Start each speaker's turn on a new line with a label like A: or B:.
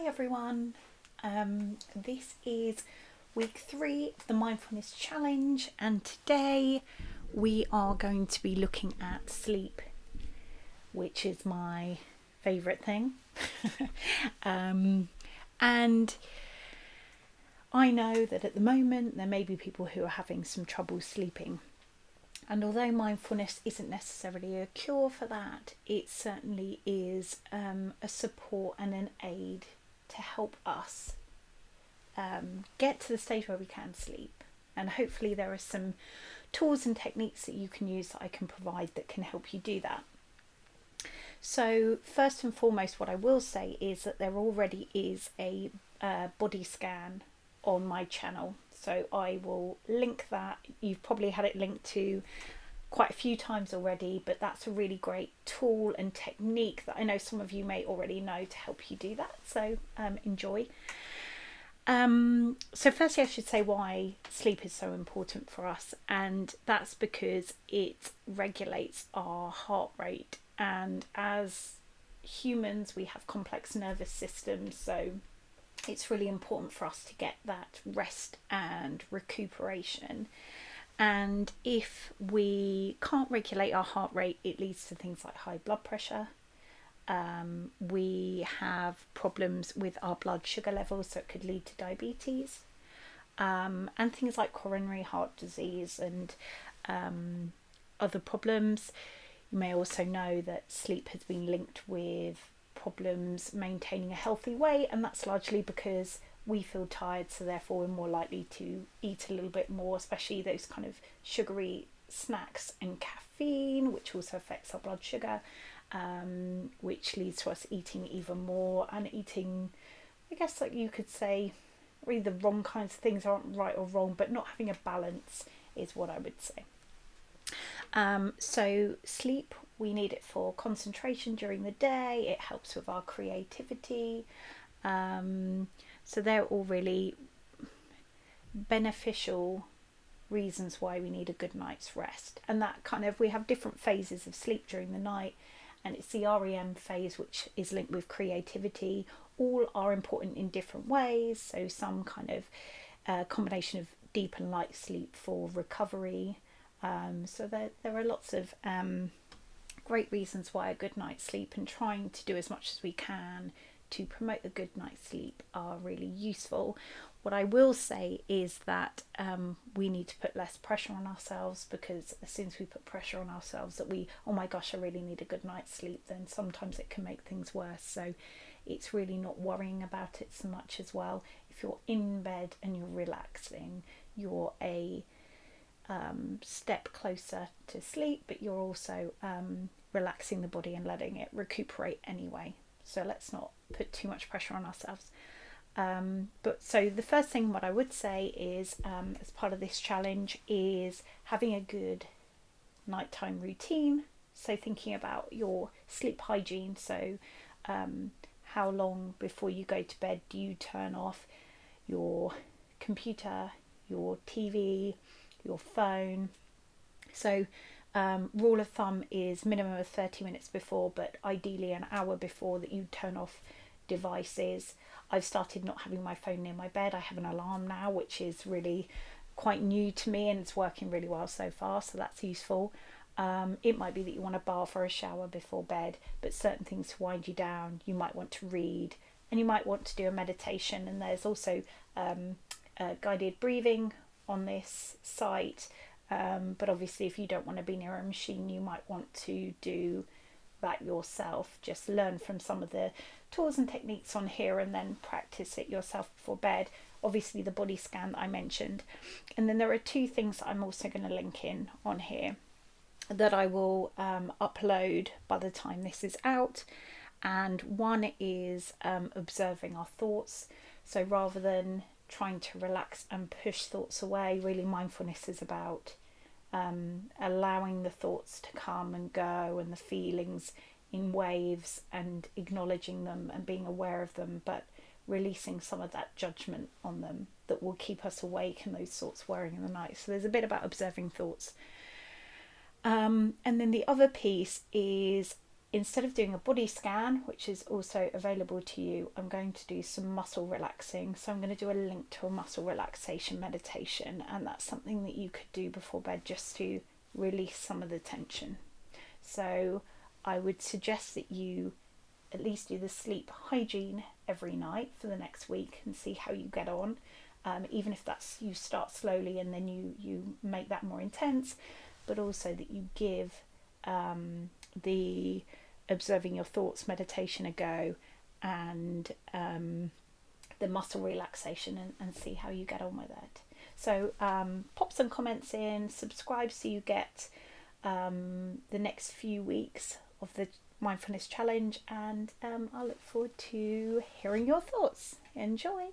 A: everyone. This is week 3 of the Mindfulness Challenge, and today we are going to be looking at sleep, which is my favourite thing. And I know that at the moment there may be people who are having some trouble sleeping. And although mindfulness isn't necessarily a cure for that, it certainly is a support and an aid to help us get to the stage where we can sleep. And hopefully there are some tools and techniques that you can use that I can provide that can help you do that. So first and foremost, what I will say is that there already is a body scan on my channel. So I will link that. You've probably had it linked to quite a few times already, but that's a really great tool and technique that I know some of you may already know to help you do that. So enjoy. So firstly, I should say why sleep is so important for us, and that's because it regulates our heart rate. And as humans, we have complex nervous systems, so it's really important for us to get that rest and recuperation. And if we can't regulate our heart rate, it leads to things like high blood pressure. We have problems with our blood sugar levels, so it could lead to diabetes, and things like coronary heart disease and other problems. You may also know that sleep has been linked with problems maintaining a healthy weight, and that's largely because we feel tired, so therefore we're more likely to eat a little bit more, especially those kind of sugary snacks and caffeine, which also affects our blood sugar, which leads to us eating even more and eating, I guess, like you could say, really the wrong kinds of things. Aren't right or wrong, but not having a balance is what I would say. So sleep, we need it for concentration during the day. It helps with our creativity. So they're all really beneficial reasons why we need a good night's rest. And that kind of, we have different phases of sleep during the night, and it's the REM phase, which is linked with creativity. All are important in different ways. So some kind of combination of deep and light sleep for recovery. So there are lots of great reasons why a good night's sleep and trying to do as much as we can to promote a good night's sleep are really useful. What I will say is that we need to put less pressure on ourselves, because as soon as we put pressure on ourselves that oh my gosh, I really need a good night's sleep, then sometimes it can make things worse. So it's really not worrying about it so much as well. If you're in bed and you're relaxing, you're a step closer to sleep, but you're also relaxing the body and letting it recuperate anyway. So let's not put too much pressure on ourselves. But so the first thing what I would say is, as part of this challenge, is having a good nighttime routine. So thinking about your sleep hygiene. So how long before you go to bed do you turn off your computer, your TV, your phone? So rule of thumb is minimum of 30 minutes before, but ideally an hour before, that you turn off devices. I've started not having my phone near my bed. I have an alarm now, which is really quite new to me, and it's working really well so far, so that's useful. It might be that you want to bath or a shower before bed, but certain things to wind you down, you might want to read, and you might want to do a meditation. And there's also guided breathing on this site, but obviously if you don't want to be near a machine, you might want to do that yourself. Just learn from some of the tools and techniques on here and then practice it yourself before bed. Obviously the body scan that I mentioned, and then there are 2 things that I'm also going to link in on here that I will upload by the time this is out. And one is observing our thoughts. So rather than trying to relax and push thoughts away, really mindfulness is about allowing the thoughts to come and go, and the feelings in waves, and acknowledging them and being aware of them, but releasing some of that judgment on them that will keep us awake and those thoughts worrying in the night. So there's a bit about observing thoughts. And then the other piece is instead of doing a body scan, which is also available to you, I'm going to do some muscle relaxing. So I'm going to do a link to a muscle relaxation meditation, and that's something that you could do before bed just to release some of the tension. So I would suggest that you at least do the sleep hygiene every night for the next week and see how you get on. Even if that's, you start slowly and then you make that more intense, but also that you give the observing your thoughts meditation a go, and the muscle relaxation, and see how you get on with it. So pop some comments in, subscribe so you get the next few weeks of the mindfulness challenge, and I look forward to hearing your thoughts. Enjoy.